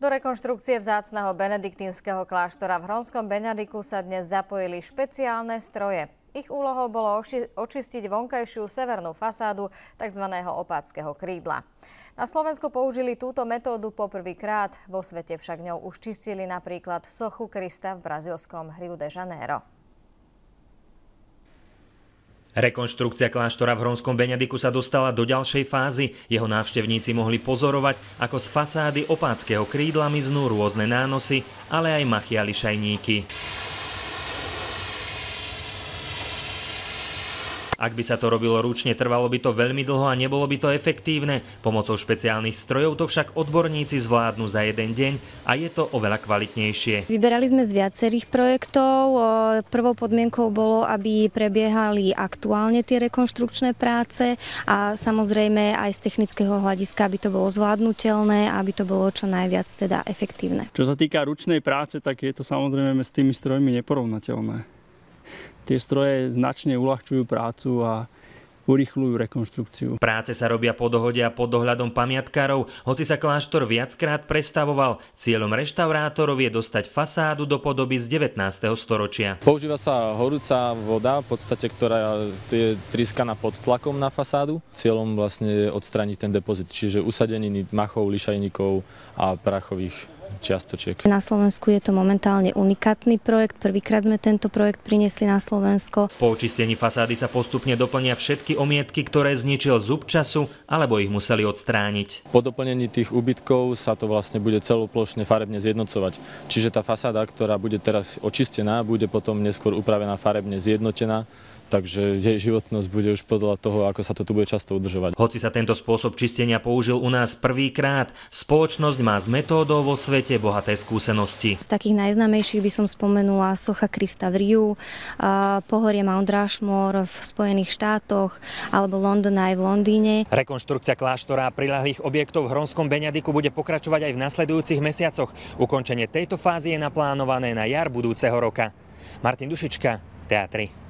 Do rekonštrukcie vzácneho benediktínskeho kláštora v Hronskom Beňadiku sa dnes zapojili špeciálne stroje. Ich úlohou bolo očistiť vonkajšiu severnú fasádu tzv. Opátskeho krídla. Na Slovensku použili túto metódu poprvýkrát, vo svete však ňou už čistili napríklad sochu Krista v brazílskom Rio de Janeiro. Rekonštrukcia kláštora v Hronskom Beňadiku sa dostala do ďalšej fázy. Jeho návštevníci mohli pozorovať, ako z fasády Opátskeho krídla miznú rôzne nánosy, ale aj machy a lišajníky. Ak by sa to robilo ručne, trvalo by to veľmi dlho a nebolo by to efektívne. Pomocou špeciálnych strojov to však odborníci zvládnu za jeden deň a je to oveľa kvalitnejšie. Vyberali sme z viacerých projektov. Prvou podmienkou bolo, aby prebiehali aktuálne tie rekonštrukčné práce a samozrejme aj z technického hľadiska, aby to bolo zvládnutelné a aby to bolo čo najviac teda efektívne. Čo sa týka ručnej práce, tak je to samozrejme s tými strojmi neporovnateľné. Tie stroje značne uľahčujú prácu a urýchľujú rekonštrukciu. Práce sa robia po dohode a pod dohľadom pamiatkárov, hoci sa kláštor viackrát prestavoval. Cieľom reštaurátorov je dostať fasádu do podoby z 19. storočia. Používa sa horúca voda, v podstate, ktorá je trískaná pod tlakom na fasádu. Cieľom vlastne je odstrániť ten depozit, čiže usadeniny machov, lišajníkov a prachových čiastočiek. Na Slovensku je to momentálne unikátny projekt. Prvýkrát sme tento projekt priniesli na Slovensko. Po očistení fasády sa postupne doplnia všetky omietky, ktoré zničil zub času, alebo ich museli odstrániť. Po doplnení tých úbytkov sa to vlastne bude celoplošne farebne zjednocovať. Čiže tá fasáda, ktorá bude teraz očistená, bude potom neskôr upravená farebne zjednotená. Takže jej životnosť bude už podľa toho, ako sa to tu bude často udržovať. Hoci sa tento spôsob čistenia použil u nás prvýkrát, spoločnosť má s metódou vo svete bohaté skúsenosti. Z takých najznámejších by som spomenula socha Krista v Riu, pohorie Mount Rushmore v Spojených štátoch alebo London Eye v Londýne. Rekonštrukcia kláštora a priľahlých objektov v Hronskom Beňadiku bude pokračovať aj v nasledujúcich mesiacoch. Ukončenie tejto fázy je naplánované na jar budúceho roka. Martin Dušička, Teatry.